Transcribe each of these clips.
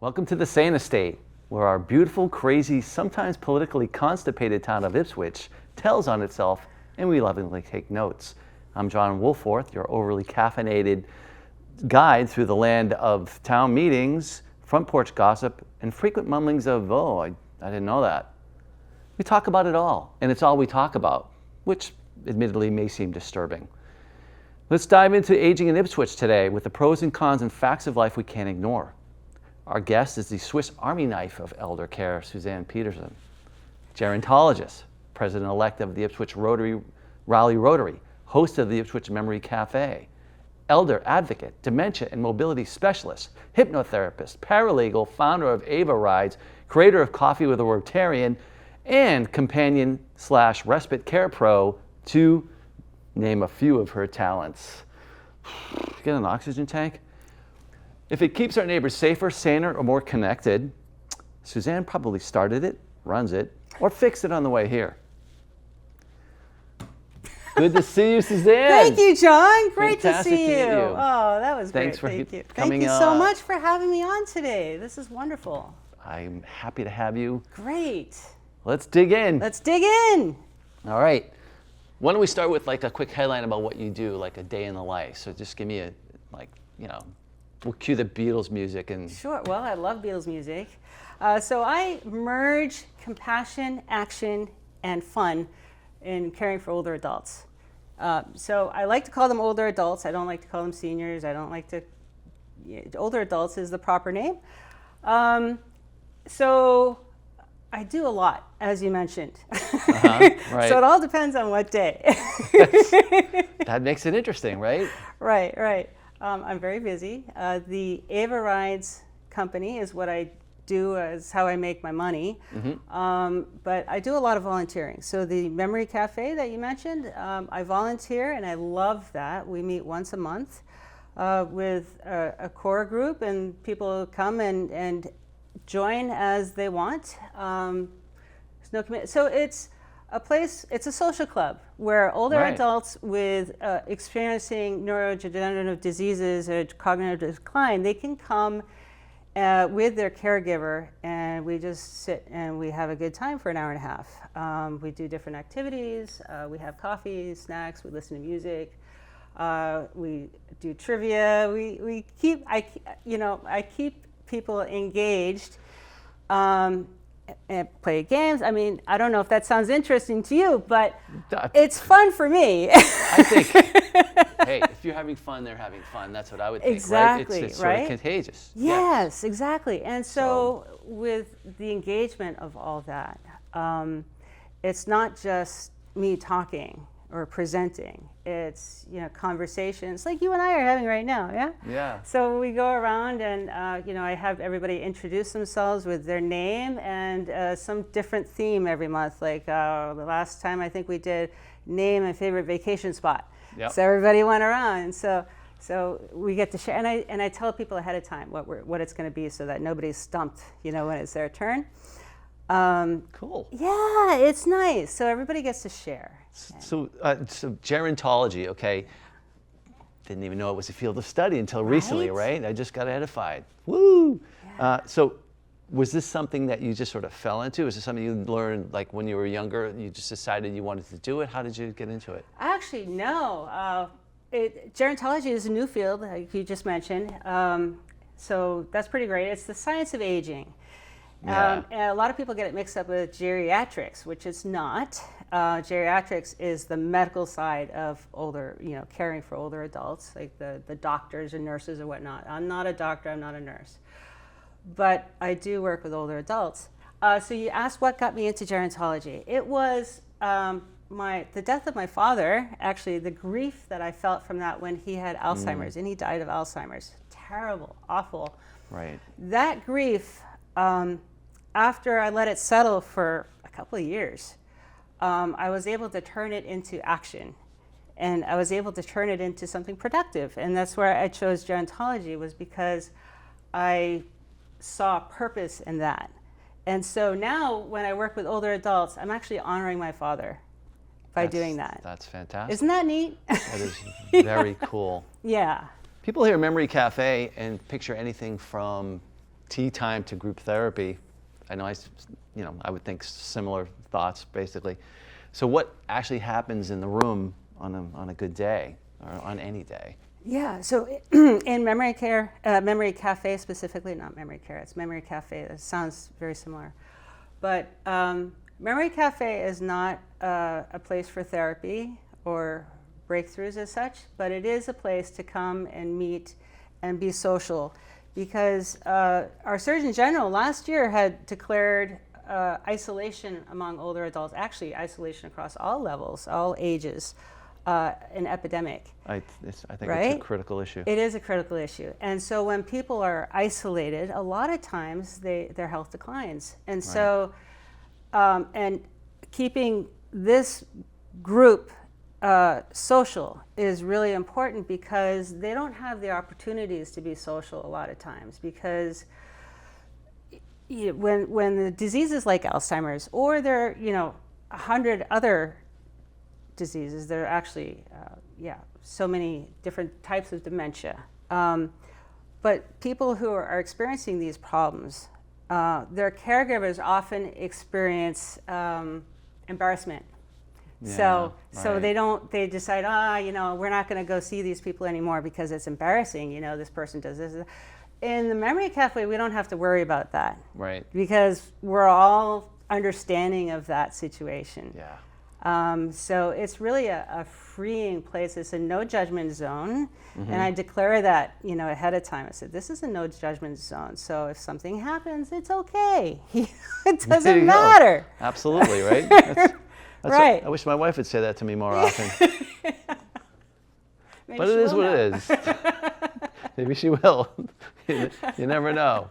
Welcome to the Sane estate, where our beautiful, crazy, sometimes politically constipated town of Ipswich tells on itself, and we lovingly take notes. I'm John Woolforth, your overly caffeinated guide through the land of town meetings, front porch gossip, and frequent mumblings of, oh, I didn't know that. We talk about it all, and it's all we talk about, which admittedly may seem disturbing. Let's dive into aging in Ipswich today with the pros and cons and facts of life we can't ignore. Our guest is the Swiss Army knife of elder care, Susanne Pederson, gerontologist, president-elect of the Ipswich Raleigh Rotary, host of the Ipswich Memory Cafe, elder advocate, dementia and mobility specialist, hypnotherapist, paralegal, founder of Ava Rides, creator of Coffee with a Rotarian, and companion/respite care pro, to name a few of her talents. Get an oxygen tank? If it keeps our neighbors safer, saner, or more connected, Susanne probably started it, runs it, or fixed it on the way here. Good to see you, Susanne. Thank you, John. Great Fantastic to see you. meet you. Oh, that was Thanks great. for Thank you. coming Thank you so much for having me on today. This is wonderful. I'm happy to have you. Great. Let's dig in. Let's dig in. All right. Why don't we start with like a quick headline about what you do, like a day in the life. So just give me we'll cue the Beatles music and. Sure. Well, I love Beatles music. So I merge compassion, action, and fun in caring for older adults. So I like to call them older adults. I don't like to call them seniors. I don't like to. Older adults is the proper name. So I do a lot, as you mentioned. Right. So it all depends on what day. That makes it interesting, right? Right. I'm very busy. The Ava Rides company is what I do, is how I make my money. Mm-hmm. But I do a lot of volunteering. So the Memory Cafe that you mentioned, I volunteer and I love that. We meet once a month with a core group, and people come and join as they want. There's no commitment. So it's a place, it's a social club where older adults with experiencing neurodegenerative diseases or cognitive decline, they can come with their caregiver, and we just sit and we have a good time for an hour and a half. We do different activities. We have coffee, snacks. We listen to music. We do trivia. I keep people engaged. And play games. I mean, I don't know if that sounds interesting to you, but it's fun for me. I think, hey, if you're having fun, they're having fun. That's what I would think, exactly, right? It's sort of contagious. Yes, exactly. And so with the engagement of all that, it's not just me talking or presenting. It's conversations like you and I are having right now, yeah? Yeah. So we go around and I have everybody introduce themselves with their name and some different theme every month. Like the last time I think we did name a favorite vacation spot. Yep. So everybody went around, and so we get to share. And I tell people ahead of time what it's going to be, so that nobody's stumped, when it's their turn. Cool. Yeah, it's nice. So everybody gets to share. So gerontology, okay. Didn't even know it was a field of study until recently, right? I just got edified. Woo! Yeah. So was this something that you just sort of fell into? Was this something you learned like when you were younger? You just decided you wanted to do it? How did you get into it? Actually, no. Gerontology is a new field, like you just mentioned. So that's pretty great. It's the science of aging. Yeah. And a lot of people get it mixed up with geriatrics, which it's not. Geriatrics is the medical side of older, caring for older adults, like the doctors and nurses or whatnot. I'm not a doctor, I'm not a nurse. But I do work with older adults. So you asked what got me into gerontology. It was the death of my father, actually, the grief that I felt from that when he had Alzheimer's, and he died of Alzheimer's. Terrible, awful. Right. That grief, after I let it settle for a couple of years, I was able to turn it into action, and I was able to turn it into something productive. And that's where I chose gerontology, was because I saw purpose in that. And so now when I work with older adults, I'm actually honoring my father by doing that. That's fantastic. Isn't that neat? That is very cool. Yeah. People hear Memory Cafe and picture anything from tea time to group therapy, I know I would think similar thoughts basically. So what actually happens in the room on a good day or on any day? Yeah, so in memory care, memory cafe specifically, not memory care, it's memory cafe. It sounds very similar. But memory cafe is not a place for therapy or breakthroughs as such, but it is a place to come and meet and be social, because our Surgeon General last year had declared isolation among older adults, actually isolation across all levels, all ages, an epidemic. I think right? It's a critical issue. It is a critical issue. And so when people are isolated, a lot of times their health declines. And so, and keeping this group social is really important, because they don't have the opportunities to be social a lot of times, because when the diseases like Alzheimer's, or there are 100 other diseases, there are actually so many different types of dementia, but people who are experiencing these problems, their caregivers often experience embarrassment. So they decide, we're not going to go see these people anymore because it's embarrassing, this person does this. In the memory cafe, we don't have to worry about that. Right. Because we're all understanding of that situation. Yeah. So it's really a freeing place. It's a no judgment zone. And I declare that, ahead of time. I said, this is a no judgment zone. So if something happens, it's okay. It doesn't matter. Absolutely, right? That's right. I wish my wife would say that to me more often. But it is what it is. Maybe she will. You never know.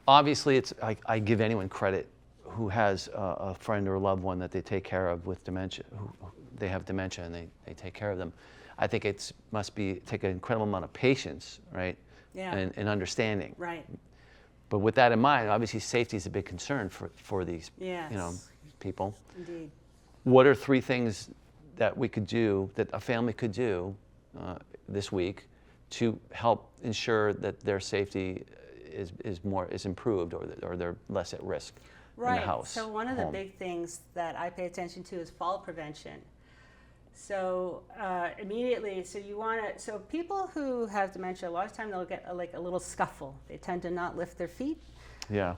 Obviously, I give anyone credit who has a friend or a loved one that they take care of with dementia, who they have dementia and they take care of them. I think it must take an incredible amount of patience, right? Yeah. And understanding. Right. But with that in mind, obviously safety is a big concern for these people. Indeed. What are 3 things that we could do, that a family could do this week to help ensure that their safety is improved, or they're less at risk in the house? So one of the big things that I pay attention to is fall prevention. So immediately, so people who have dementia, a lot of time they'll get a little scuffle. They tend to not lift their feet. Yeah.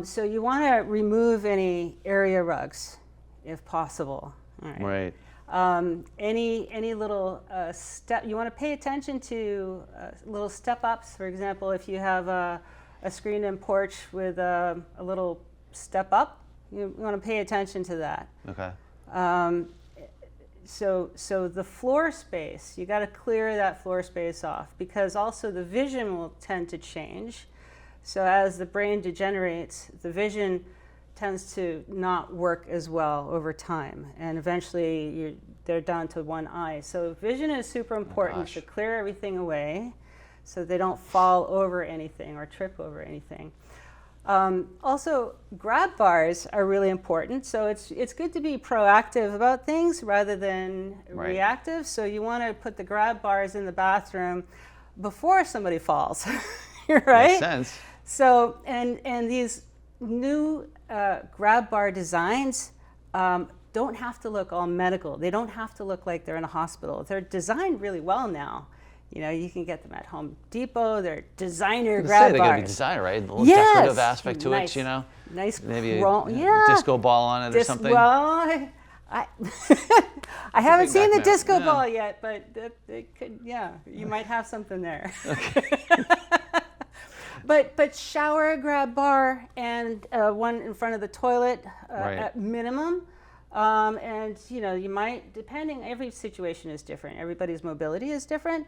So you want to remove any area rugs, if possible. All right. Right. Any little step, you want to pay attention to little step ups. For example, if you have a screened-in porch with a little step up, you want to pay attention to that. Okay. So the floor space, you got to clear that floor space off, because also the vision will tend to change. So as the brain degenerates, the vision tends to not work as well over time, and eventually they're down to one eye. So vision is super important to clear everything away so they don't fall over anything or trip over anything. Also, grab bars are really important. So it's good to be proactive about things rather than reactive. So you want to put the grab bars in the bathroom before somebody falls, right? Makes sense. So, and these new grab bar designs don't have to look all medical. They don't have to look like they're in a hospital. They're designed really well now. You can get them at Home Depot. They're designer grab they bars. got to be designer, right? A little decorative aspect to it, Nice. Maybe a disco ball on it or something. Well, I haven't seen the disco ball yet, but it could. Yeah, you might have something there. Okay. But shower grab bar and one in front of the toilet at minimum. And you might, depending, every situation is different. Everybody's mobility is different.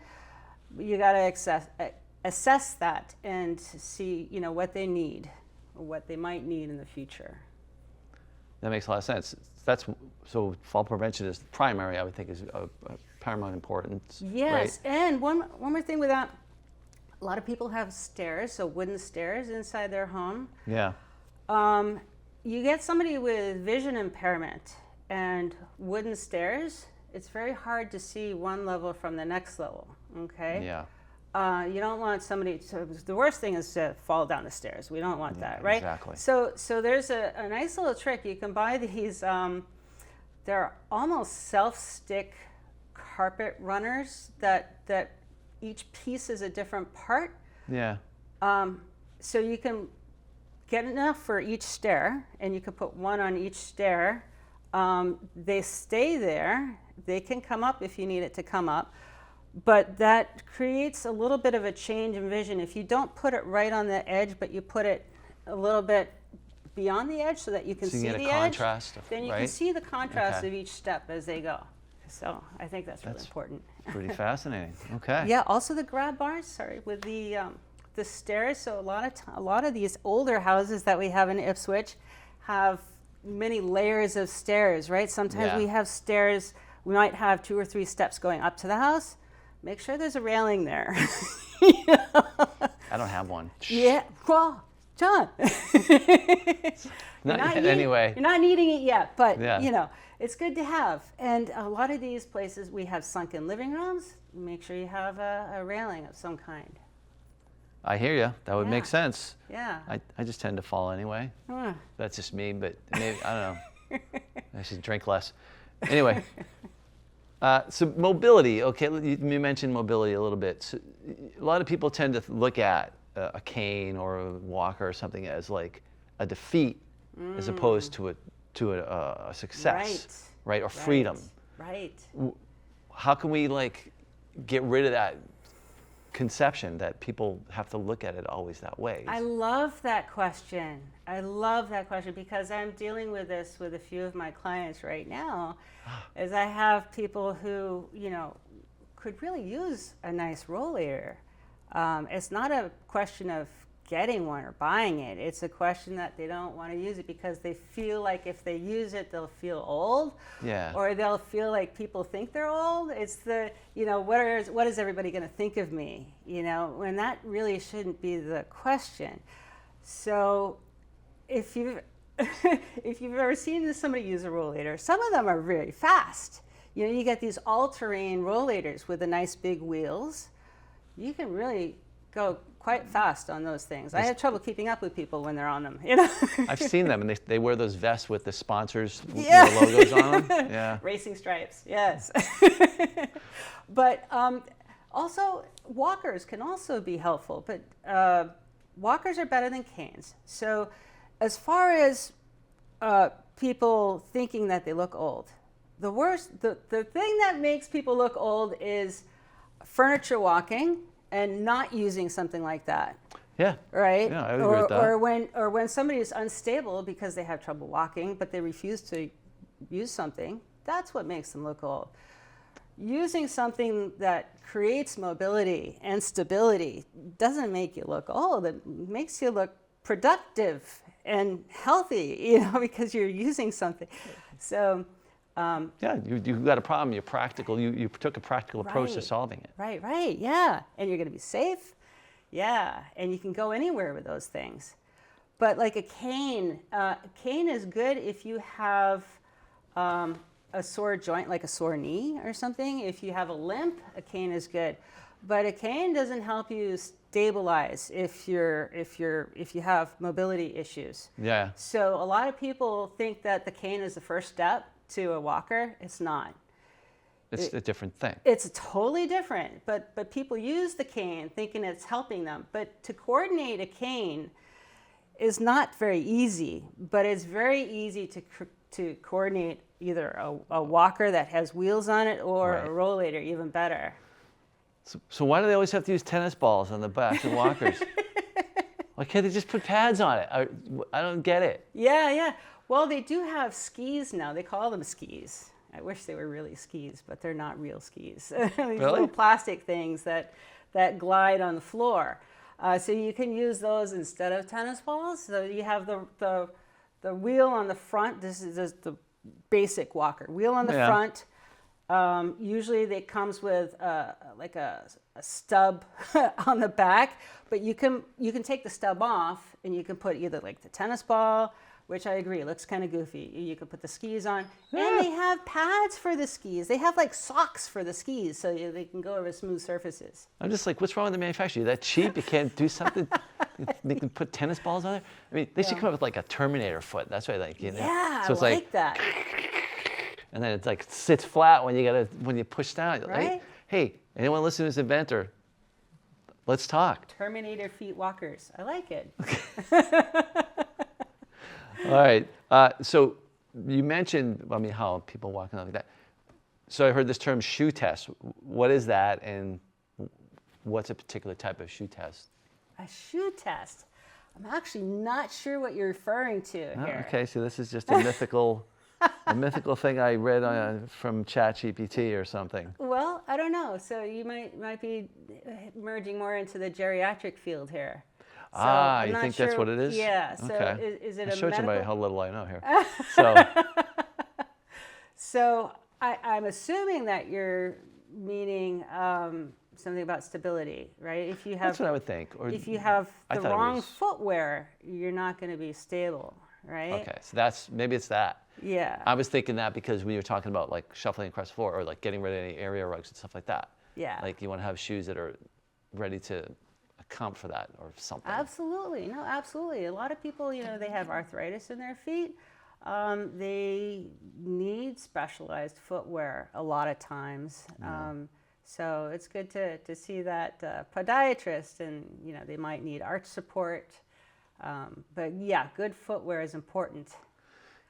You got to assess that and see what they need, or what they might need in the future. That makes a lot of sense. So fall prevention is primary, I would think, is of paramount importance. Yes, right? And one more thing with that, a lot of people have stairs, so wooden stairs inside their home. Yeah. You get somebody with vision impairment and wooden stairs, it's very hard to see one level from the next level, okay? Yeah. You don't want somebody to, the worst thing is to fall down the stairs. We don't want that, right? Exactly. So there's a nice little trick. You can buy these, they're almost self-stick carpet runners that each piece is a different part. Yeah. So you can get enough for each stair, and you can put one on each stair. They stay there. They can come up if you need it to come up. But that creates a little bit of a change in vision. If you don't put it right on the edge, but you put it a little bit beyond the edge so that you can see get the a edge, contrast, then you right? can see the contrast Okay. of each step as they go. So I think that's really important. Pretty fascinating. Okay. Yeah. Also the grab bars. Sorry, with the stairs. So a lot of these older houses that we have in Ipswich have many layers of stairs, right? Sometimes Yeah. we have stairs. We might have 2 or 3 steps going up to the house. Make sure there's a railing there. I don't have one. Yeah, well, John. Not yet, anyway. You're not needing it yet, but Yeah. it's good to have. And a lot of these places, we have sunken living rooms. Make sure you have a railing of some kind. I hear you. That would make Yeah. sense. Yeah. I just tend to fall anyway. Huh. That's just me, but maybe, I don't know. I should drink less. Anyway, so mobility, okay, you mentioned mobility a little bit. So a lot of people tend to look at a cane or a walker or something as like a defeat as opposed to a success, right? Or freedom. Right. How can we like get rid of that conception that people have to look at it always that way? I love that question. I love that question because I'm dealing with this with a few of my clients right now, as I have people who, could really use a nice rollator. It's not a question of getting one or buying it. It's a question that they don't want to use it because they feel like if they use it, they'll feel old. Yeah. Or they'll feel like people think they're old. It's the, what is everybody going to think of me? When that really shouldn't be the question. So if you've ever seen somebody use a rollator, some of them are very fast. You get these all-terrain rollators with the nice big wheels. You can really go quite fast on those things. I have trouble keeping up with people when they're on them. I've seen them, and they wear those vests with the sponsors' Yeah. logos on them. Yeah. Racing stripes, yes. But also, walkers can also be helpful, but walkers are better than canes. So as far as people thinking that they look old, the thing that makes people look old is furniture walking and not using something like that. Yeah. Right? Yeah, I would agree with that. Or when somebody is unstable because they have trouble walking, but they refuse to use something, that's what makes them look old. Using something that creates mobility and stability doesn't make you look old. It makes you look productive and healthy, because you're using something. So. Yeah, you got a problem. You're practical. You took a practical approach to Right. solving it. Right, yeah. And you're going to be safe. Yeah, and you can go anywhere with those things. But like a cane is good if you have a sore joint, like a sore knee or something. If you have a limp, a cane is good. But a cane doesn't help you stabilize if you have mobility issues. Yeah. So a lot of people think that the cane is the first step to a walker. It's not. It's a different thing. It's totally different, but people use the cane thinking it's helping them. But to coordinate a cane is not very easy, but it's very easy to coordinate either a walker that has wheels on it or Right. a rollator, even better. So why do they always have to use tennis balls on the back of walkers? Why can't they just put pads on it? I don't get it. Yeah. Well, they do have skis now. They call them skis. I wish they were really skis, but they're not real skis. These little plastic things that glide on the floor. So you can use those instead of tennis balls. So you have the wheel on the front. This is the basic walker. Wheel on the front. Usually it comes with like a stub on the back, but you can take the stub off and you can put either like the tennis ball, which I agree, looks kind of goofy. You could put the skis on, and they have pads for the skis. They have like socks for the skis, so they can go over smooth surfaces. I'm just like, what's wrong with the manufacturer? You're that cheap? You can't do something? They can put tennis balls on there? I mean, they should come up with like a Terminator foot. That's what I like. You know? Yeah, so it's I like that. And then it's like sits flat when you push down. Right? Like, hey, anyone listening to this inventor? Let's talk. Terminator feet walkers. I like it. All right. So you mentioned, I mean, how people walking like that. So I heard this term shoe test. What is that, and what's a particular type of shoe test? A shoe test. I'm actually not sure what you're referring to here. Okay, so this is just a mythical thing I read from ChatGPT or something. Well, I don't know. So you might be merging more into the geriatric field here. So you think that's what it is? Yeah. So okay. is it I a showed medical? you how little I know here. So, so I'm assuming that you're meaning something about stability, right? If you have, that's what I would think. Or if you have I the thought it wrong was- footwear, you're not going to be stable, right? Okay, so maybe it's that. Yeah. I was thinking that because we were talking about like shuffling across the floor or like getting rid of any area rugs and stuff like that. Yeah. Like you want to have shoes that are ready to account for that or something. Absolutely. No, absolutely. A lot of people, they have arthritis in their feet. They need specialized footwear a lot of times. So it's good to see that podiatrist, and they might need arch support. But yeah, good footwear is important.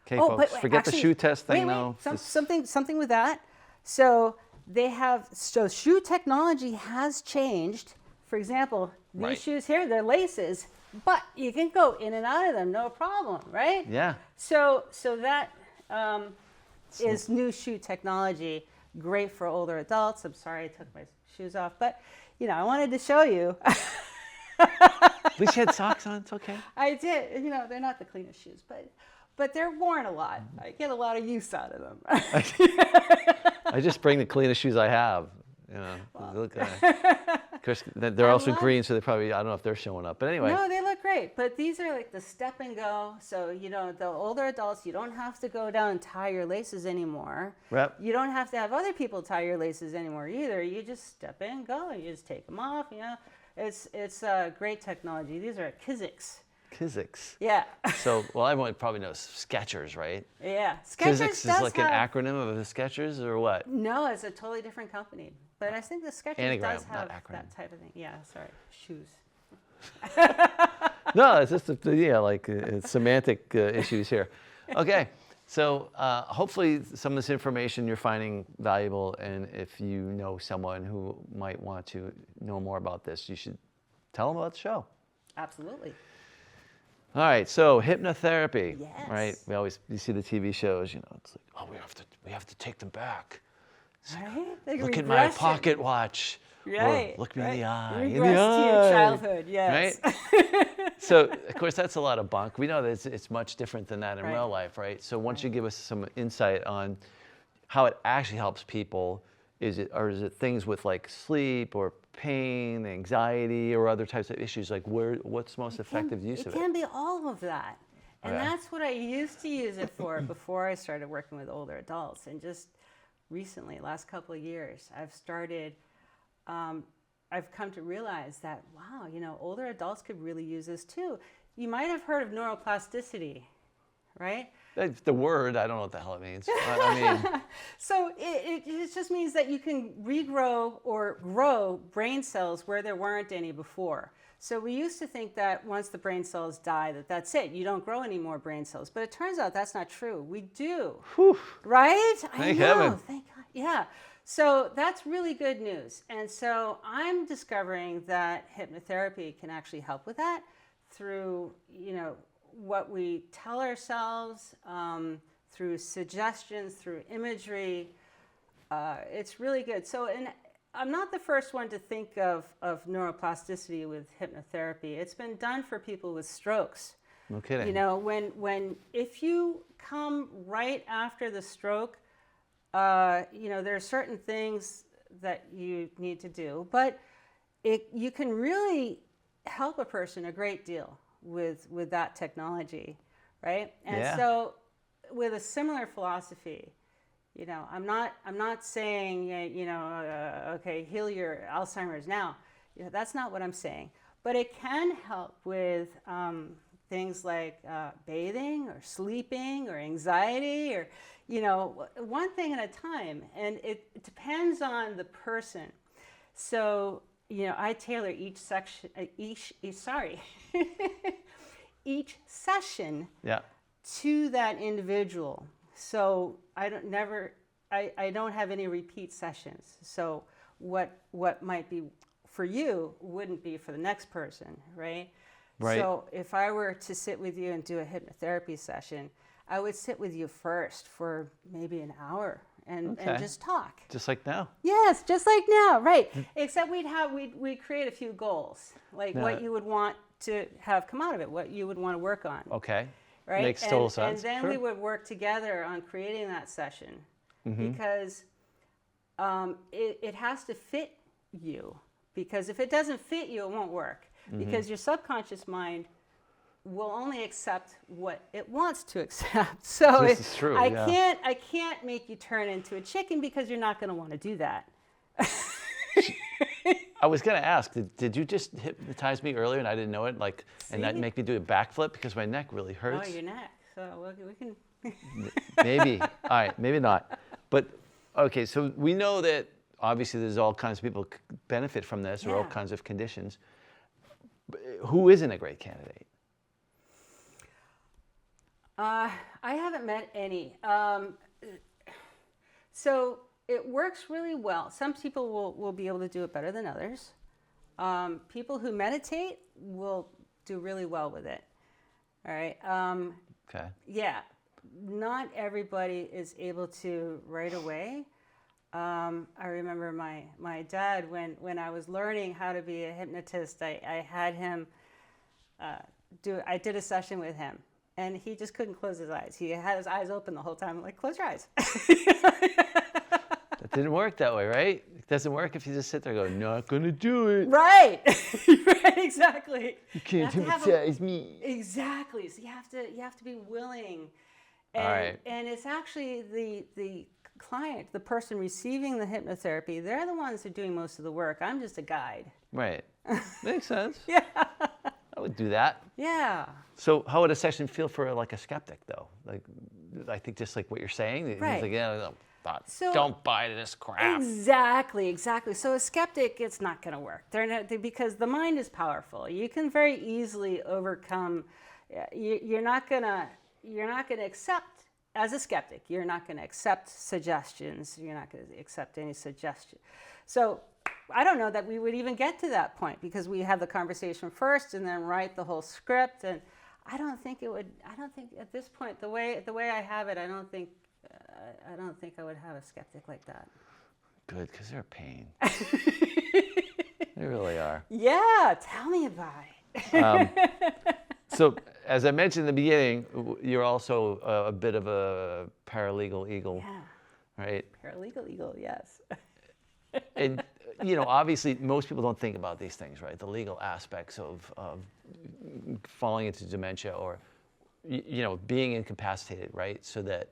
Okay, folks, forget the shoe test thing now. Something with that. So shoe technology has changed. For example, these Right. shoes here, they're laces, but you can go in and out of them, no problem, right? Yeah. So that is new shoe technology, great for older adults. I'm sorry I took my shoes off, but I wanted to show you. At least you had socks on. It's okay. I did. They're not the cleanest shoes, but they're worn a lot. I get a lot of use out of them. I just bring the cleanest shoes I have. Look, of course, they're also green, so they probably, I don't know if they're showing up. But anyway. No, they look great. But these are like the step and go. So, the older adults, you don't have to go down and tie your laces anymore. Yep. You don't have to have other people tie your laces anymore either. You just step in, go, and you just take them off. It's great technology. These are Kiziks. Kiziks. Yeah. So, well, everyone probably knows Skechers, right? Yeah. Kiziks is like an acronym of the Skechers, or what? No, it's a totally different company. But I think the Skechers Anagram, does have not acronym. that type of thing. Yeah, sorry. Shoes. No, it's just semantic issues here. Okay, so hopefully some of this information you're finding valuable, and if you know someone who might want to know more about this, you should tell them about the show. Absolutely. All right, so hypnotherapy. Yes. Right? You see the TV shows, it's like, oh, we have to take them back. Right? Like Look at my regression. pocket watch. Right. Or look me in the eye. Regress to your childhood, yes. Right? So, of course, that's a lot of bunk. We know that it's much different than that in Right. real life, right? So once you give us some insight on how it actually helps people, is it things with like sleep or pain, anxiety, or other types of issues? Like what's the most effective use of it? It can be all of that. And Okay. that's what I used to use it for before I started working with older adults. And just recently, last couple of years, I've come to realize that, wow, older adults could really use this too. You might have heard of neuroplasticity, right? The word, I don't know what the hell it means. I mean, So it just means that you can regrow or grow brain cells where there weren't any before. So we used to think that once the brain cells die, that's it. You don't grow any more brain cells. But it turns out that's not true. We do. whew, Right? Thank I know. heaven. Thank God. Yeah. So that's really good news. And so I'm discovering that hypnotherapy can actually help with that through, what we tell ourselves, through suggestions, through imagery. It's really good. So, and I'm not the first one to think of neuroplasticity with hypnotherapy. It's been done for people with strokes. no kidding. If you come right after the stroke, there are certain things that you need to do, but you can really help a person a great deal with that technology, right? And Yeah. so with a similar philosophy, I'm not saying, okay, heal your Alzheimer's now. That's not what I'm saying. But it can help with things like bathing or sleeping or anxiety or, one thing at a time. And it depends on the person. So, I tailor each section, each session to that individual. So I don't have any repeat sessions. So what might be for you wouldn't be for the next person, right? Right. So if I were to sit with you and do a hypnotherapy session, I would sit with you first for maybe an hour and just talk. Just like now. Yes, just like now, right? Except we'd create a few goals, like what you would want to have come out of it, what you would want to work on. Okay. Right? Makes total sense. And then Sure. we would work together on creating that session because it has to fit you. Because if it doesn't fit you, it won't work. Because your subconscious mind will only accept what it wants to accept. So This is true, I can't make you turn into a chicken because you're not going to want to do that. I was going to ask, did you just hypnotize me earlier and I didn't know it? And that make me do a backflip because my neck really hurts? Oh, your neck. So we can... Maybe. All right, maybe not. But, okay, so we know that obviously there's all kinds of people who benefit from this or all kinds of conditions. Who isn't a great candidate? I haven't met any. So it works really well. Some people will be able to do it better than others. People who meditate will do really well with it. All right. Okay. Yeah. Not everybody is able to right away. I remember my dad, when I was learning how to be a hypnotist, I had him I did a session with him. And he just couldn't close his eyes. He had his eyes open the whole time. I'm like, close your eyes. That didn't work that way, right? It doesn't work if you just sit there and go, not going to do it. Right. Right, exactly. You can't hypnotize me. Exactly. So you have to be willing. And, All right. And it's actually the client, the person receiving the hypnotherapy, they're the ones who are doing most of the work. I'm just a guide. Right. Makes sense. Yeah. I would do that. Yeah. So how would a session feel for a skeptic though? I think just like what you're saying. Right. He's like, yeah, don't buy this crap. Exactly. So a skeptic, it's not going to work. Because the mind is powerful. You can very easily overcome. You're not going to accept, as a skeptic, you're not going to accept suggestions. You're not going to accept any suggestion. So I don't know that we would even get to that point because we have the conversation first and then write the whole script. And I don't think at this point, the way I have it, I don't think I would have a skeptic like that. Good, because they're a pain. They really are. Yeah, tell me about it. So, as I mentioned in the beginning, you're also a bit of a paralegal eagle, Yeah. right? Paralegal eagle, yes. And, obviously most people don't think about these things, right? The legal aspects of falling into dementia or, being incapacitated, right? So that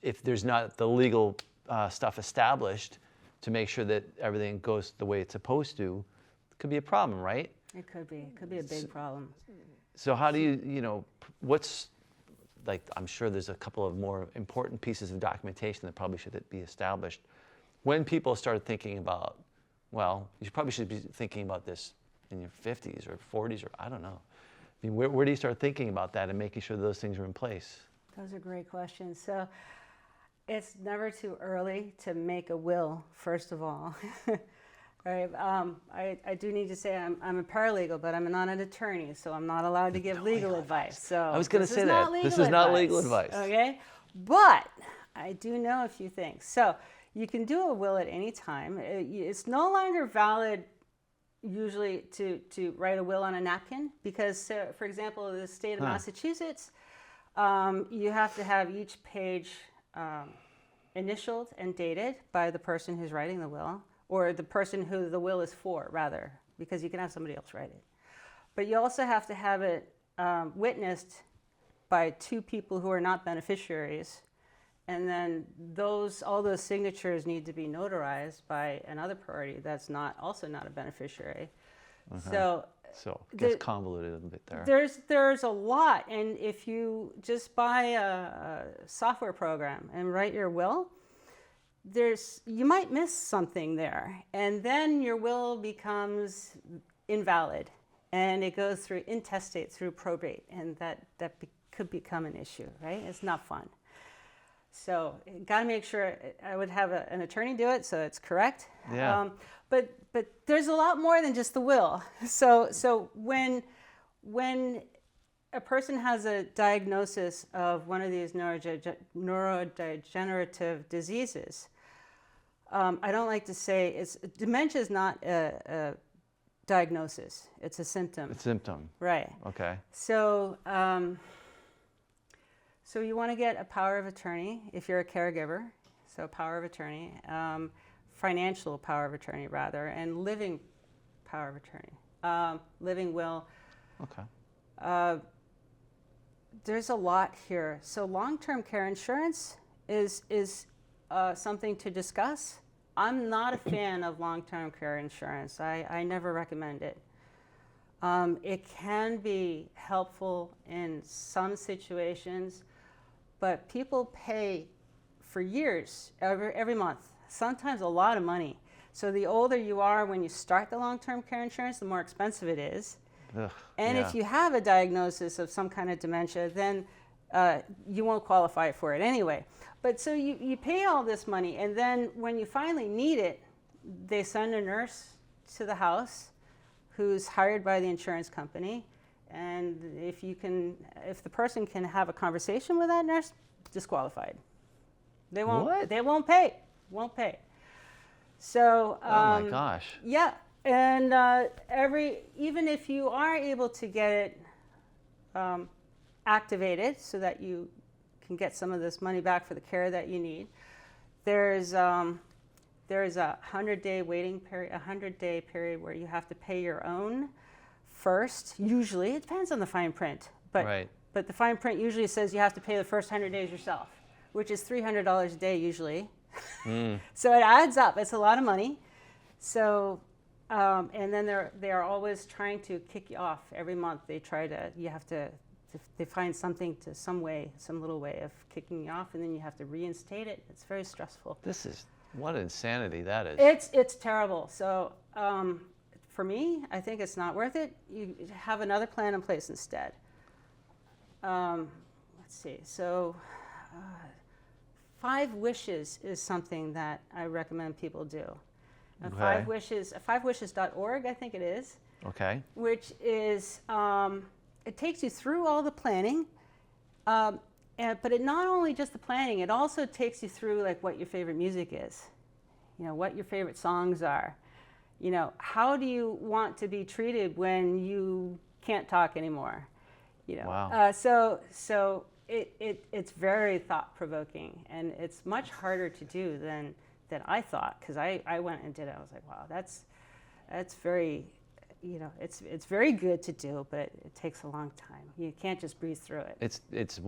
if there's not the legal stuff established to make sure that everything goes the way it's supposed to, it could be a problem, right? It could be. It could be a big problem. So how do you, what's, I'm sure there's a couple of more important pieces of documentation that probably should be established. When people start thinking about, well, you probably should be thinking about this in your 50s or 40s or I don't know. I mean, where do you start thinking about that and making sure those things are in place? Those are great questions. So it's never too early to make a will, first of all. Right. I do need to say I'm a paralegal, but I'm not an attorney, so I'm not allowed to give legal advice. So I was going to say that. This is not legal advice. Okay. But I do know a few things. So you can do a will at any time. It's no longer valid usually to write a will on a napkin because, for example, in the state of Massachusetts, you have to have each page initialed and dated by the person who's writing the will, or the person who the will is for, rather, because you can have somebody else write it. But you also have to have it witnessed by two people who are not beneficiaries. And then all those signatures need to be notarized by another party that's also not a beneficiary. So it gets convoluted a little bit there. There's a lot, and if you just buy a software program and write your will, you might miss something there, and then your will becomes invalid, and it goes through intestate, through probate, and that could become an issue, right? It's not fun. So got to make sure. I would have an attorney do it so it's correct. Yeah. But there's a lot more than just the will. So when a person has a diagnosis of one of these neurodegenerative diseases, I don't like to say dementia is not a diagnosis. It's a symptom. It's a symptom. Right. Okay. So you want to get a power of attorney if you're a caregiver. So power of attorney, financial power of attorney rather, and living power of attorney, living will. Okay. There's a lot here. So long-term care insurance is something to discuss. I'm not a fan of long-term care insurance. I never recommend it. It can be helpful in some situations, but people pay for years, every month, sometimes a lot of money. So the older you are when you start the long-term care insurance, the more expensive it is. Ugh, and yeah. if you have a diagnosis of some kind of dementia, then you won't qualify for it anyway. But so you pay all this money, and then when you finally need it, they send a nurse to the house who's hired by the insurance company. And if the person can have a conversation with that nurse, disqualified. They won't. What? They won't pay. Won't pay. So. Oh my gosh. Yeah, and even if you are able to get it activated so that you can get some of this money back for the care that you need, there's a 100-day waiting period, 100-day period where you have to pay your own first. Usually, it depends on the fine print, but Right. But the fine print usually says you have to pay the first 100 days yourself, which is $300 a day usually. So it adds up. It's a lot of money. So, and then they are always trying to kick you off every month. They find some little way of kicking you off, and then you have to reinstate it. It's very stressful. What insanity that is. It's terrible. So for me, I think it's not worth it. You have another plan in place instead. Let's see. So 5 wishes is something that I recommend people do. And Okay. 5 wishes, 5wishes.org, I think it is. Okay. Which is, it takes you through all the planning, but it not only just the planning, it also takes you through like what your favorite music is, what your favorite songs are, how do you want to be treated when you can't talk anymore, Wow. So it's very thought-provoking, and it's much harder to do than I thought, because I went and did it. I was like, wow, that's very, it's very good to do, but it takes a long time. You can't just breeze through it. It's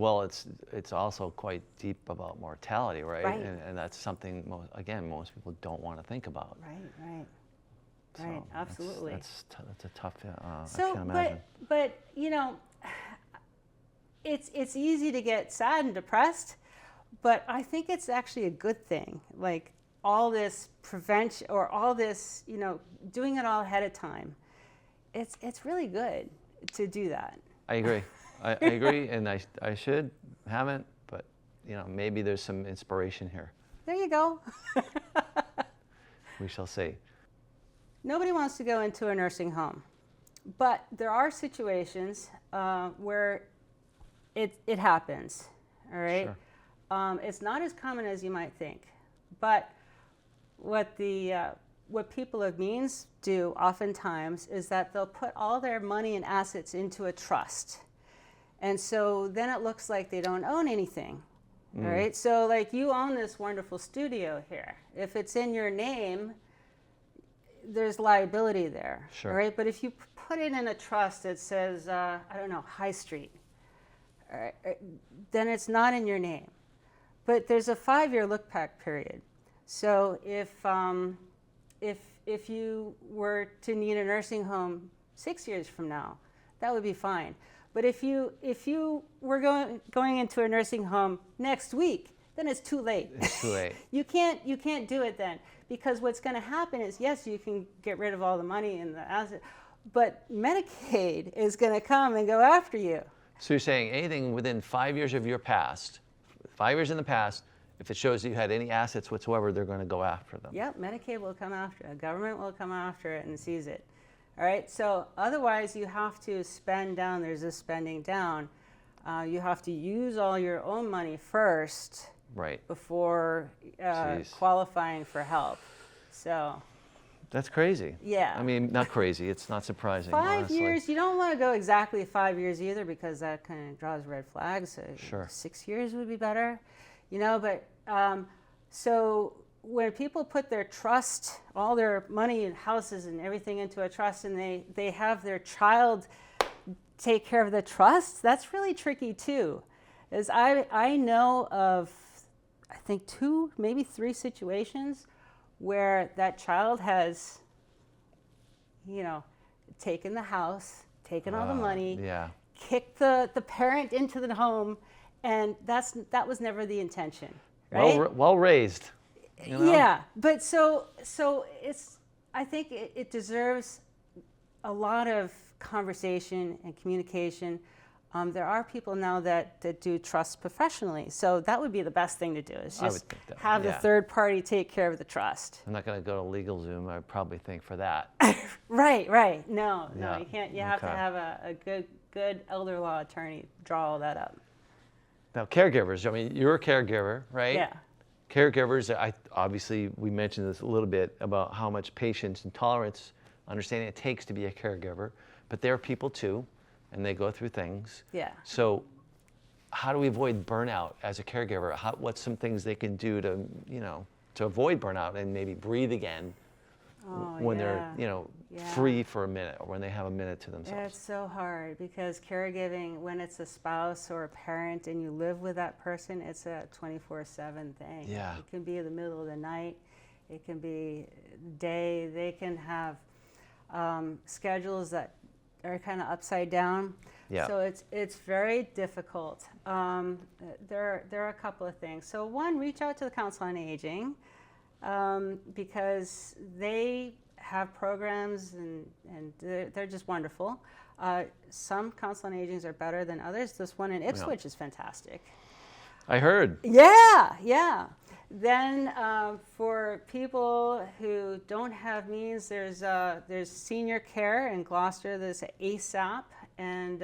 also quite deep about mortality, right? Right. And that's something most people don't want to think about. Right. So Right, absolutely. That's a tough. I So, can't imagine. but it's easy to get sad and depressed, but I think it's actually a good thing. Like all this prevention or all this, doing it all ahead of time. It's really good to do that. I agree. I agree, and I haven't, but maybe there's some inspiration here. There you go. We shall see. Nobody wants to go into a nursing home, but there are situations where it happens. All right. Sure. It's not as common as you might think, but what people of means do oftentimes is that they'll put all their money and assets into a trust, and so then it looks like they don't own anything. All right. So like you own this wonderful studio here. If it's in your name, there's liability there. Sure. All right. But if you put it in a trust that says, I don't know, High Street, then it's not in your name. But there's a 5-year look-back period. So if you were to need a nursing home 6 years from now, that would be fine. But if you were going into a nursing home next week, then it's too late. It's too late. You can't do it then, because what's going to happen is, yes, you can get rid of all the money and the asset, but Medicaid is going to come and go after you. So you're saying anything within 5 years of your past, 5 years in the past, if it shows that you had any assets whatsoever, they're going to go after them. Yep, Medicaid will come after it. Government will come after it and seize it. All right, so otherwise you have to spend down. There's a spending down. You have to use all your own money first, right, before qualifying for help. So that's crazy. Yeah. I mean, not crazy. It's not surprising. 5 honestly. years, you don't want to go exactly 5 years either, because that kind of draws red flags. So Sure. 6 years would be better, but so when people put their trust, all their money and houses and everything into a trust, and they have their child take care of the trust, that's really tricky too. As I know of, I think 2, maybe 3 situations where that child has, taken the house, taken all the money, kicked the parent into the home, and that was never the intention, right? Well raised. Yeah, but so it's, I think it deserves a lot of conversation and communication. There are people now that do trust professionally, so that would be the best thing to do, is just have the third party take care of the trust. I'm not going to go to LegalZoom, I probably think, for that. Right. No, Yeah. you can't. You have to have a good elder law attorney draw all that up. Now, caregivers, I mean, you're a caregiver, right? Yeah. Caregivers, obviously, we mentioned this a little bit about how much patience and tolerance, understanding it takes to be a caregiver, but they're people too, and they go through things. Yeah. So how do we avoid burnout as a caregiver? What's some things they can do to, to avoid burnout and maybe breathe again when they're, free for a minute, or when they have a minute to themselves? It's so hard, because caregiving, when it's a spouse or a parent and you live with that person, it's a 24/7 thing. Yeah. It can be in the middle of the night. It can be day. They can have schedules that are kind of upside down. Yeah. So it's very difficult. There are a couple of things. So one, reach out to the Council on Aging, because they have programs and they're just wonderful. Some Council on Agings are better than others. This one in Ipswich is fantastic. I heard. Yeah. Then for people who don't have means, there's senior care in Gloucester. There's ASAP, and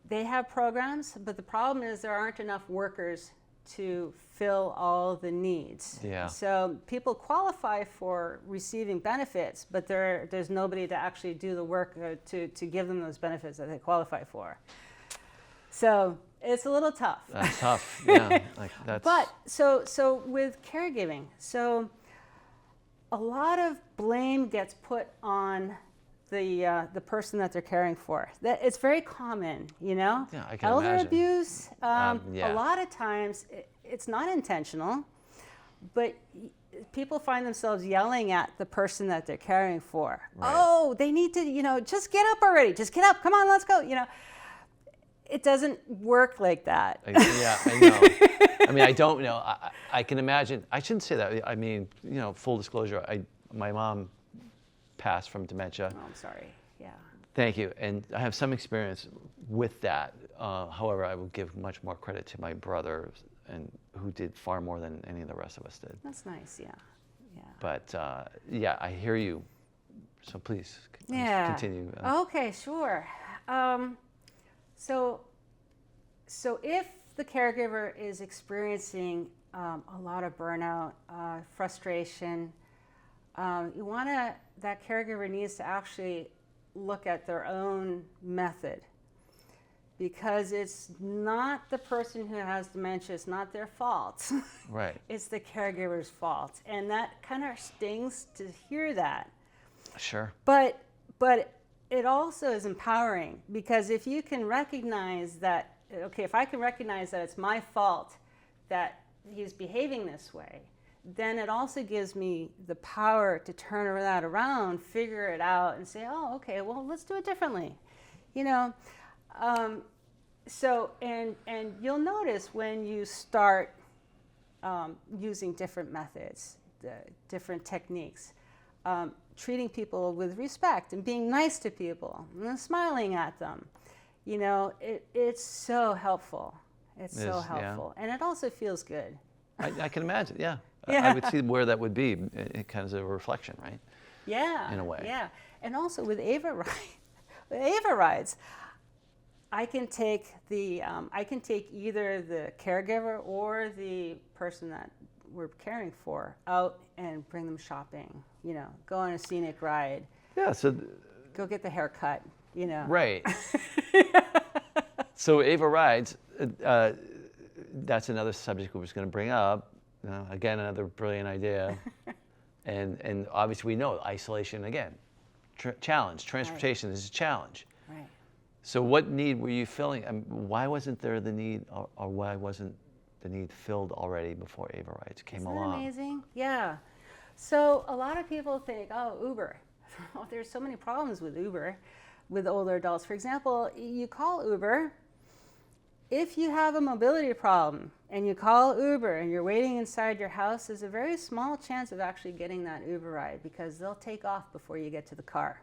they have programs, but the problem is there aren't enough workers to fill all the needs. Yeah. So people qualify for receiving benefits, but there's nobody to actually do the work to give them those benefits that they qualify for. So it's a little tough. That's tough. Yeah. But so with caregiving, so a lot of blame gets put on the person that they're caring for. It's very common, Yeah, I can Elder imagine. abuse. Yeah. A lot of times it's not intentional, but people find themselves yelling at the person that they're caring for. Right. Oh, they need to, just get up already. Just get up. Come on, let's go. It doesn't work like that. Yeah, I know. I mean, I don't know. I can imagine. I shouldn't say that. I mean, full disclosure, my mom passed from dementia. Oh, I'm sorry. Yeah. Thank you. And I have some experience with that. However, I will give much more credit to my brother, and who did far more than any of the rest of us did. That's nice. Yeah. But I hear you. So please continue. Okay, sure. So if the caregiver is experiencing a lot of burnout, frustration, that caregiver needs to actually look at their own method, because it's not the person who has dementia, it's not their fault. Right. It's the caregiver's fault. And that kind of stings to hear that. Sure. But it also is empowering, because if you can recognize that, okay, if I can recognize that it's my fault that he's behaving this way, then it also gives me the power to turn that around, figure it out, and say, oh, okay, well, let's do it differently. You know, so, and you'll notice when you start using different methods, different techniques, treating people with respect and being nice to people and smiling at them, you know, it's so helpful. It's so helpful. Yeah. And it also feels good. I can imagine, yeah. Yeah. I would see where that would be. It kind of a reflection, right? Yeah. In a way. Yeah. And also with Ava rides, I can take either the caregiver or the person that we're caring for out and bring them shopping, you know, go on a scenic ride. Yeah, so go get the haircut, you know. Right. So Ava Rides, that's another subject we was going to bring up. Again, another brilliant idea. and obviously we know isolation, again, challenge. Transportation is a challenge. Right. So what need were you filling? Why wasn't there the need, or why wasn't the need filled already before Ava Rides came along? Isn't that amazing? Yeah. So a lot of people think, oh, Uber. Oh, there's so many problems with Uber, with older adults. For example, you call Uber. If you have a mobility problem and you call Uber and you're waiting inside your house, there's a very small chance of actually getting that Uber ride, because they'll take off before you get to the car.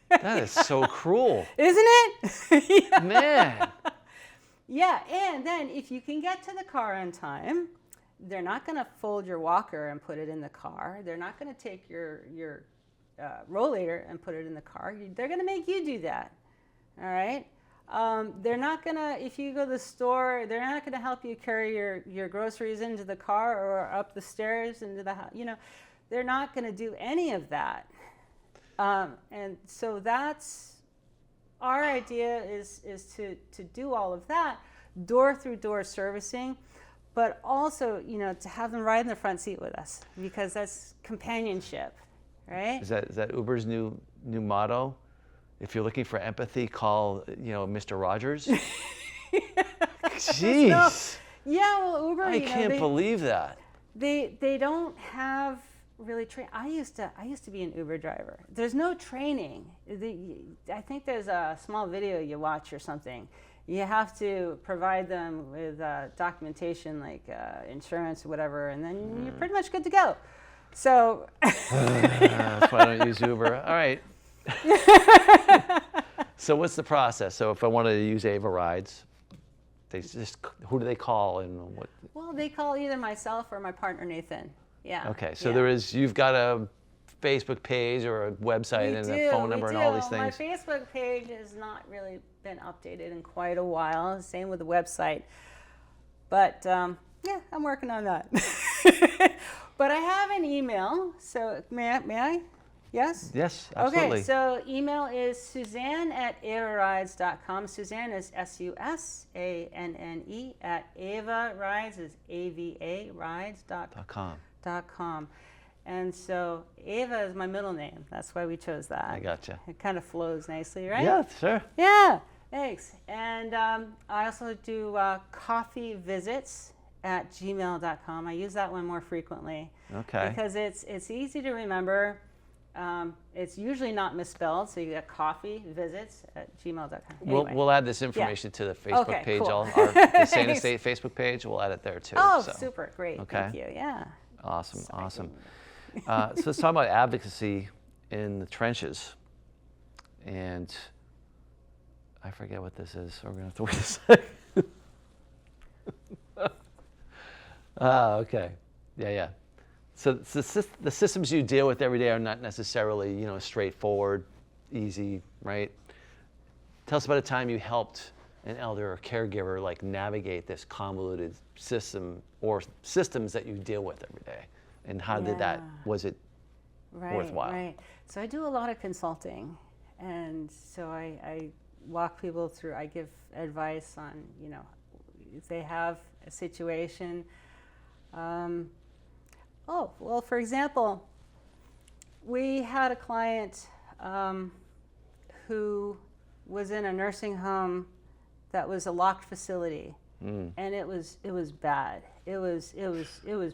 That is so cruel. Isn't it? Yeah. Man. Yeah, and then if you can get to the car on time, they're not going to fold your walker and put it in the car. They're not going to take your rollator and put it in the car. They're going to make you do that. All right? They're not going to, if you go to the store, they're not going to help you carry your groceries into the car or up the stairs into the house. You know, they're not going to do any of that. And so that's our idea, is to do all of that, door-through-door servicing, but also, you know, to have them ride in the front seat with us, because that's companionship, right? Is that Uber's new motto? If you're looking for empathy, call, you know, Mr. Rogers. Jeez. So, yeah, well, Uber. I can't believe that. They don't have really train. I used to be an Uber driver. There's no training. I think there's a small video you watch or something. You have to provide them with documentation like insurance or whatever, and then you're pretty much good to go. So that's why I don't use Uber. All right. So what's the process? So if I wanted to use Ava Rides, who do they call and what? Well, they call either myself or my partner Nathan. Yeah. Okay, so you've got a Facebook page or a website and a phone number and all these things. My Facebook page has not really been updated in quite a while. Same with the website. But yeah, I'm working on that. But I have an email. So may I? Yes? Yes, absolutely. Okay, so email is Susanne@avarides.com. Susanne is Susanne @avarides is avarides.com. And so Ava is my middle name. That's why we chose that. I gotcha. It kind of flows nicely, right? Yeah, sure. Yeah, thanks. And I also do coffee visits at gmail.com. I use that one more frequently. Okay. Because it's easy to remember. It's usually not misspelled, so you get coffee visits at gmail.com. Anyway. We'll add this information to the Facebook page, cool. The Sane Estate Facebook page. We'll add it there too. Oh, so. Super, great. Okay. Thank you. Yeah. Awesome, Exciting. awesome. So let's talk about advocacy in the trenches. And I forget what this is, so we're going to have to wait a second. Okay. Yeah. So the systems you deal with every day are not necessarily, straightforward, easy, right? Tell us about a time you helped an elder or caregiver navigate this convoluted system or systems that you deal with every day, and how was it worthwhile? Right. So I do a lot of consulting, and so I walk people through. I give advice on, if they have a situation. For example, we had a client who was in a nursing home that was a locked facility, and it was bad. It was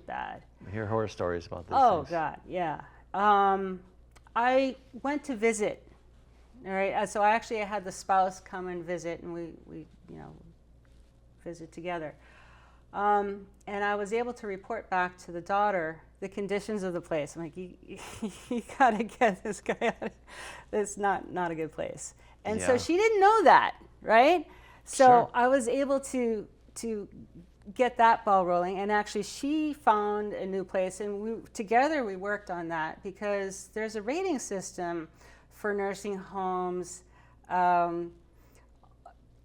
bad. I hear horror stories about this. Oh God, yeah. I went to visit. All right, so I had the spouse come and visit, and we visit together. And I was able to report back to the daughter the conditions of the place. I'm like, you gotta get this guy out. It's not a good place. And so she didn't know that, right? So Sure. I was able to get that ball rolling, and actually she found a new place, and together we worked on that, because there's a rating system for nursing homes,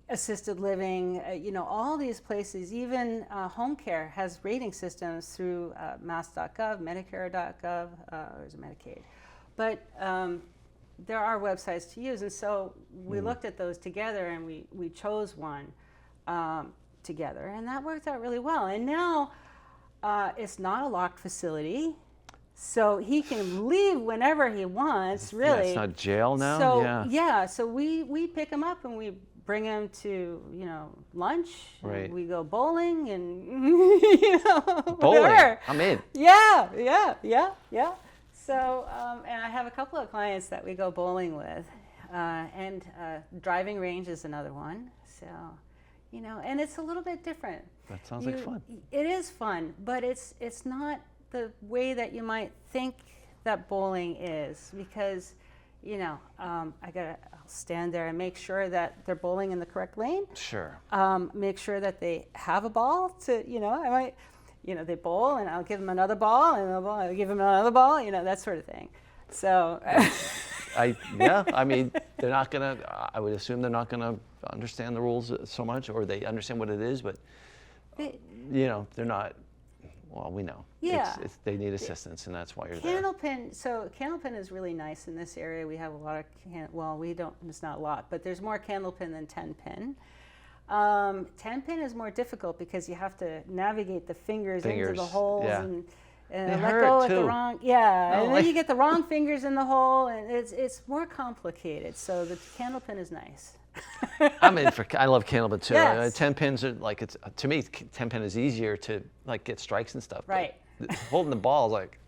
assisted living, all these places, even home care has rating systems through mass.gov, medicare.gov, or is it Medicaid? But there are websites to use, and so we looked at those together, and we chose one together, and that worked out really well. And now it's not a locked facility, so he can leave whenever he wants, really. Yeah, it's not jail now? So, so we pick him up and we bring him to, lunch. Right. And we go bowling and, Bowling? whatever. I'm in. Yeah. So, and I have a couple of clients that we go bowling with. And driving range is another one. So, and it's a little bit different. That sounds like fun. It is fun, but it's not the way that you might think that bowling is, because I'll stand there and make sure that they're bowling in the correct lane. Sure. Make sure that they have a ball to, I might, they bowl and I'll give them another ball, and I'll give them another ball, that sort of thing. So. I mean, they're not gonna. I would assume they're not gonna understand the rules so much, or they understand what it is, but they're not. Well, we know. Yeah. They need assistance, and that's why you're Candlepin. So Candlepin is really nice in this area. We have a lot of we don't. It's not a lot, but there's more Candlepin than 10-pin. 10-pin is more difficult because you have to navigate the fingers into the holes and let go at the wrong. Yeah, and then you get the wrong fingers in the hole, and it's more complicated. So the Candlepin is nice. I'm in for. I love Candlepin too. Yes. 10 pins are like it's to me. 10 pin is easier to like get strikes and stuff. Right. But holding the ball is like.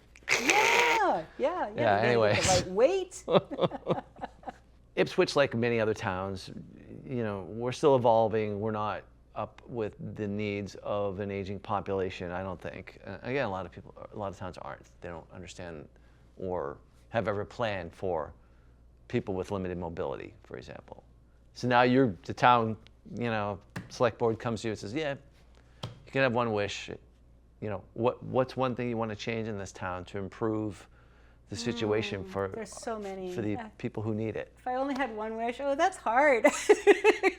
Yeah. Anyway. The right weight. Ipswich, like many other towns, we're still evolving. We're not up with the needs of an aging population, I don't think. Again, a lot of towns aren't. They don't understand or have ever planned for people with limited mobility, for example. So now the town, select board comes to you and says, yeah, you can have one wish. What's one thing you want to change in this town to improve the situation for there's so many. For the people who need it? If I only had one wish, that's hard.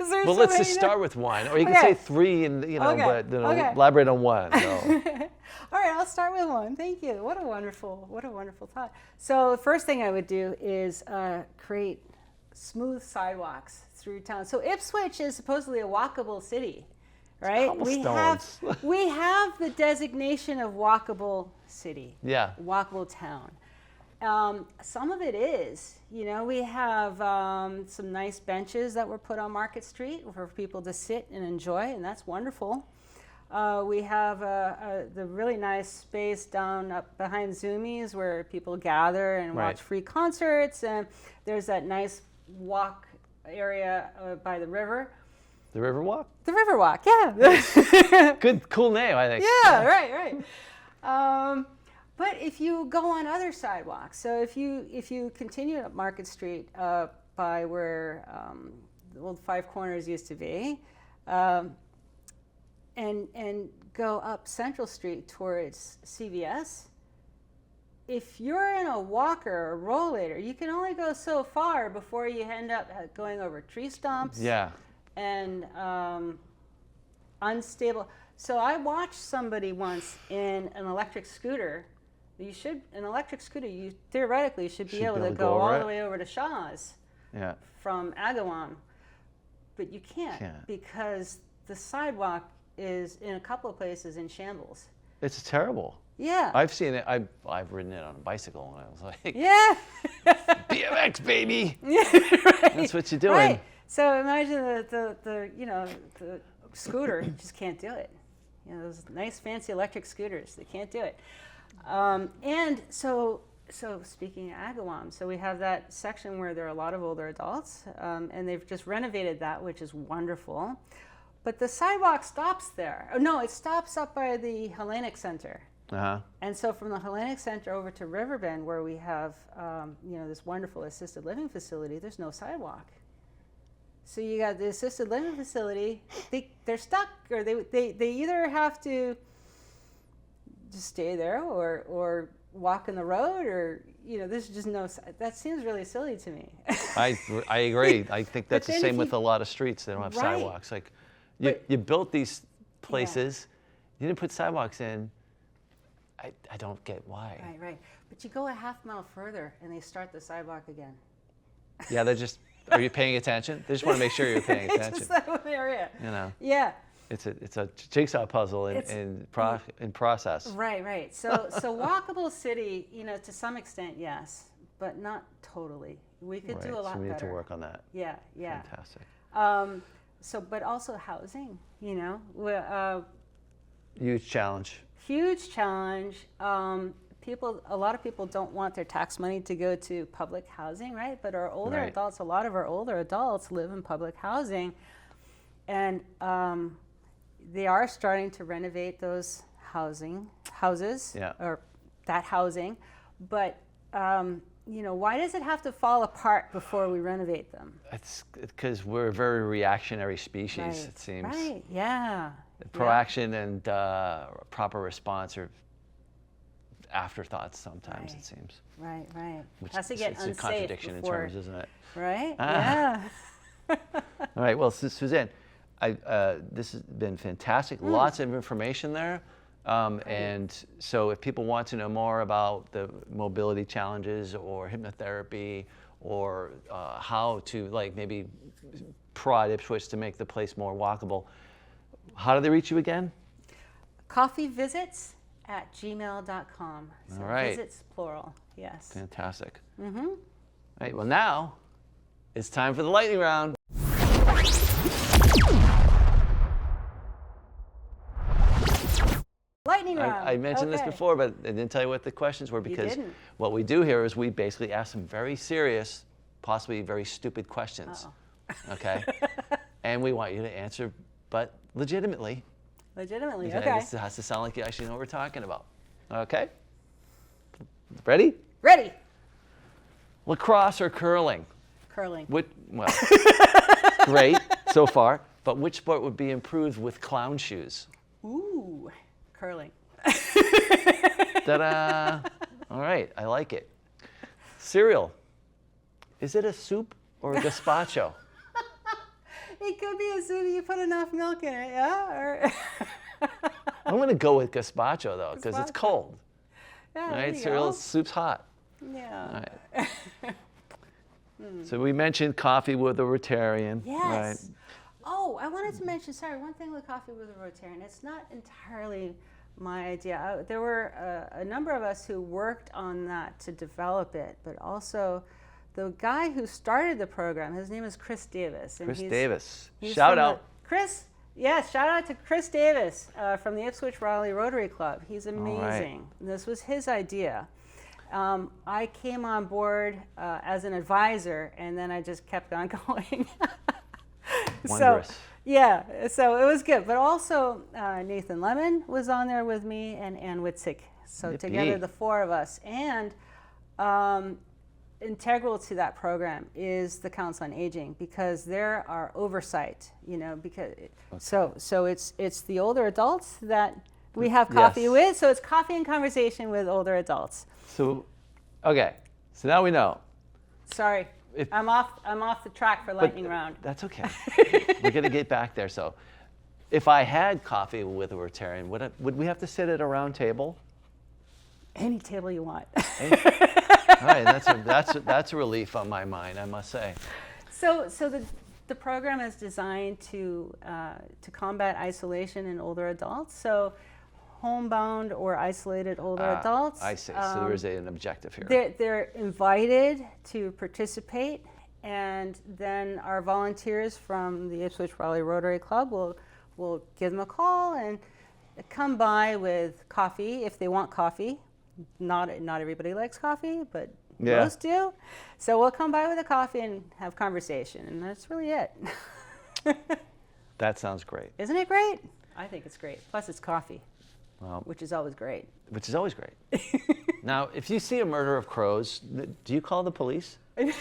Well, let's just start with one, or you can say three, and but elaborate on one. So. All right, I'll start with one. Thank you. What a wonderful thought. So the first thing I would do is create smooth sidewalks through town. So Ipswich is supposedly a walkable city, right? We have the designation of walkable city. Yeah. Walkable town. Some of it is, we have some nice benches that were put on Market Street for people to sit and enjoy, and that's wonderful. We have the really nice space down up behind Zoomies where people gather and watch free concerts, and there's that nice walk area by the river. The River Walk? The River Walk, yeah. Good, cool name, I think. Yeah, right. But if you go on other sidewalks, so if you continue up Market Street by where the old Five Corners used to be, and go up Central Street towards CVS, if you're in a walker or rollator, you can only go so far before you end up going over tree stumps. Yeah. And unstable. So I watched somebody once in an electric scooter. An electric scooter, you theoretically should be able to go all the way over to Shaw's from Agawam. But you can't because the sidewalk is in a couple of places in shambles. It's terrible. Yeah. I've seen it. I've ridden it on a bicycle, and I was like, Yeah. BMX, baby. Yeah, right. That's what you're doing. Right. So imagine the scooter just can't do it. You know, those nice fancy electric scooters, they can't do it. And so speaking of Agawam, so we have that section where there are a lot of older adults, and they've just renovated that, which is wonderful. But the sidewalk stops there. Oh, no, it stops up by the Hellenic Center. Uh-huh. And so from the Hellenic Center over to Riverbend, where we have this wonderful assisted living facility, there's no sidewalk. So you got the assisted living facility, they're stuck, or they either have to just stay there or walk in the road, or there's just no. That seems really silly to me. I agree. I think that's the same with you, a lot of streets. They don't have right. sidewalks. Like you built these places, you didn't put sidewalks in. I don't get why. Right. But you go a half mile further and they start the sidewalk again. Yeah, they're just. Are you paying attention? They just want to make sure you're paying attention. It's just that one area. Yeah. It's a jigsaw puzzle in process. Right. So walkable city, to some extent, yes, but not totally. We could do a lot better. So we need to work on that. Yeah. Fantastic. But also housing, Huge challenge. Huge challenge. A lot of people don't want their tax money to go to public housing, right? But our older adults, a lot of our older adults live in public housing, and they are starting to renovate those houses, or that housing. But why does it have to fall apart before we renovate them? It's because we're a very reactionary species, it seems. Right. Yeah. Proaction and proper response are afterthoughts sometimes, it seems. Right. Which has to get unsafe it's a contradiction before, in terms, isn't it? Right? Yeah. All right. Well, Suzanne, this has been fantastic. Lots of information there. And so if people want to know more about the mobility challenges or hypnotherapy or how to maybe prod Ipswich to make the place more walkable, how do they reach you again? coffeevisits@gmail.com. So all right. Visits plural, yes. Fantastic. All right. Well, now it's time for the lightning round. Lightning round. I mentioned this before, but I didn't tell you what the questions were because what we do here is we basically ask some very serious, possibly very stupid questions. Okay? And we want you to answer, but legitimately. Okay. This has to sound like you actually know what we're talking about. Okay? Ready? Ready. Lacrosse or curling? Curling. Well, great so far, but which sport would be improved with clown shoes? Ooh, curling. Ta-da! All right, I like it. Cereal. Is it a soup or a gazpacho? It could be a soup if you put enough milk in it, yeah? I'm going to go with gazpacho, though, because it's cold. Yeah, right? Cereal, soup's hot. Yeah. All right. So we mentioned coffee with a Rotarian. Yes. Right? Oh, I wanted to mention, one thing with coffee with a Rotarian. It's not entirely my idea. There were a number of us who worked on that to develop it, but also the guy who started the program, his name is Chris Davis. And Davis. He's shout out. Chris, yes, shout out to Chris Davis from the Ipswich Raleigh Rotary Club. He's amazing. Right. This was his idea. I came on board as an advisor, and then I just kept on going. Wondrous. So it was good. But also Nathan Lemon was on there with me, and Ann Witzig. So together, the four of us. And integral to that program is the Council on Aging, because there are oversight, so it's the older adults that we have coffee with. So it's coffee and conversation with older adults. So, okay. So now we know. Sorry, I'm off the track for lightning round. That's okay. We're going to get back there. So, if I had coffee with a Rotarian, would we have to sit at a round table? Any table you want. All right, that's a relief on my mind, I must say. So the program is designed to combat isolation in older adults. So homebound or isolated older adults. I see. So there is an objective here. They're invited to participate, and then our volunteers from the Ipswich Raleigh Rotary Club will give them a call and come by with coffee if they want coffee. Not everybody likes coffee, but most do. So we'll come by with a coffee and have conversation, and that's really it. That sounds great. Isn't it great? I think it's great. Plus, it's coffee, Well, which is always great. which is always great. Now, if you see a murder of crows, do you call the police? It's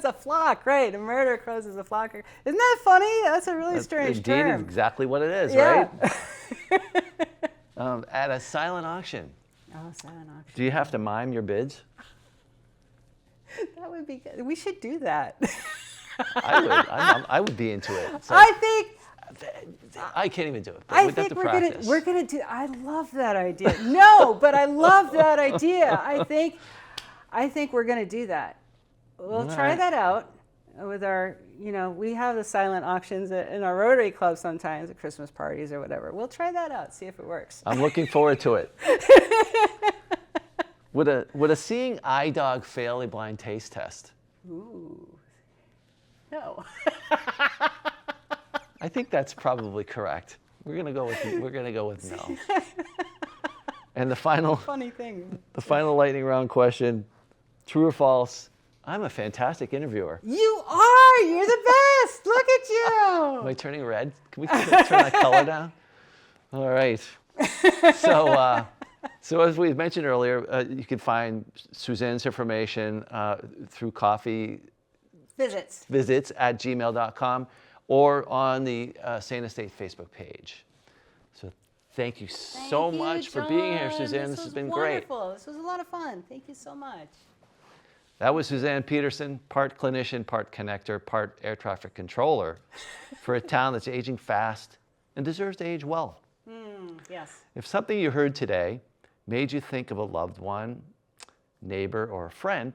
a flock, right? A murder of crows is a flock. Isn't that funny? That's a really strange Indeed, term. exactly what it is, Yeah. right? At a silent auction, Oh, silent auction. do you have to mime your bids? That would be good. We should do that. I would. I would be into it. So I think. I can't even do it. But I we'd have think to practice. we're gonna do. I love that idea. No, but I love that idea. I think we're gonna do that. We'll try right. that out with our. We have the silent auctions in our Rotary Club sometimes at Christmas parties or whatever. We'll try that out. See if it works. I'm looking forward to it. Would a seeing eye dog fail a blind taste test? Ooh. No. I think that's probably correct. We're gonna go with no. And the final Funny thing. lightning round question: true or false? I'm a fantastic interviewer. You are. You're the best. Look at you. Am I turning red? Can we turn that color down? All right. So as we mentioned earlier, you can find Suzanne's information through coffee visits at gmail.com or on the Sane Estate Facebook page. So thank you so much for being here, Suzanne. This has been great. Wonderful. This was a lot of fun. Thank you so much. That was Susanne Pederson, part clinician, part connector, part air traffic controller for a town that's aging fast and deserves to age well. Yes. If something you heard today made you think of a loved one, neighbor, or a friend,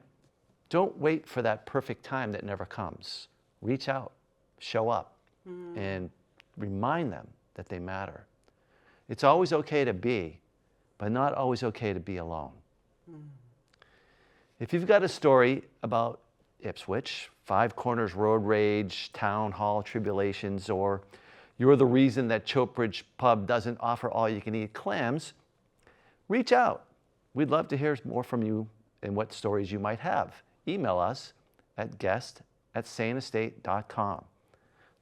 don't wait for that perfect time that never comes. Reach out, show up, and remind them that they matter. It's always okay to be, but not always okay to be alone. If you've got a story about Ipswich, Five Corners road rage, town hall tribulations, or you're the reason that Chopebridge Pub doesn't offer all-you-can-eat clams, reach out. We'd love to hear more from you and what stories you might have. Email us at guest@saneestate.com.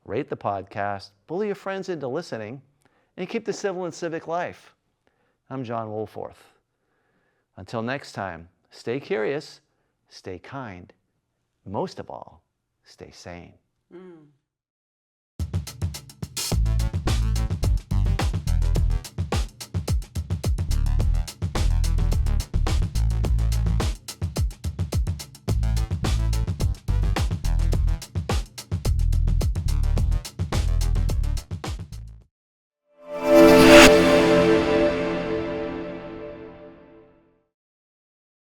Rate the podcast, bully your friends into listening, and keep the civil and civic life. I'm John Woolforth. Until next time, stay curious, stay kind, most of all, stay sane.